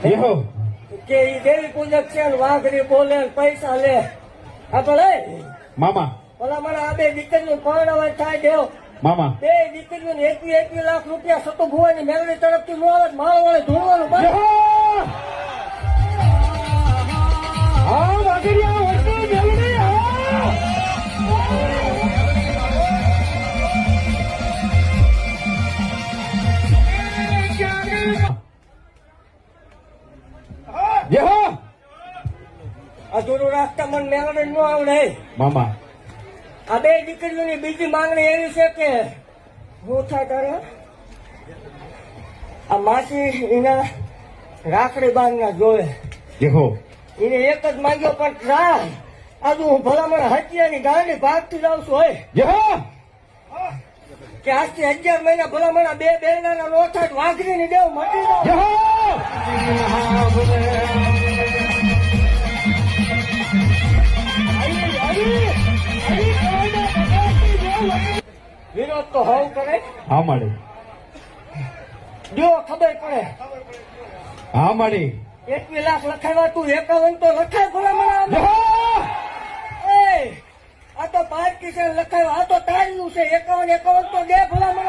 એહો કે ઈ દેવી પૂજક છે ને વાઘરી બોલે ને પૈસા લે આપણે મામા ઓલા મને આ બે દીકરીનું પરણાવા થાય દેવ મામા બે દીકરીઓને 21 લાખ રૂપિયા સતો ભુવાની મેળવી તરફથી નો આવે મારો વાળે ધોળવાનું બંધ. હા વાઘરિયા વળતી મેલડી જેહો અધૂરું રાખતા મને મેળવી નો આવડે મામા આ બે દીકરીઓની બીજી માંગણી એવી છે કે હું થાય તારે આ માસી એના રાખડી બાંધના જોવે જેહો એને એક જ માંગ્યો પણ ટ્રાય આજુ હું ભલામણ હત્યાની ગાંડી ભાગતી જાઉં છું હોય જેહો કે આજથી 11 મહિના ભલામણ આ બે બેનાના લોથા વાઘરીની દેવ મટી જાવ જેહો વિરોધ તો હોવ કરે હા માડી જો ખબર પડે હા માડી 21 લાખ લખાવ્યા તું 51 તો લખાય ભલામણ જેહો એ આ તો 5 કિશન લખાવ્યા આ તો તારીનું છે 51 તો દે ભલામણ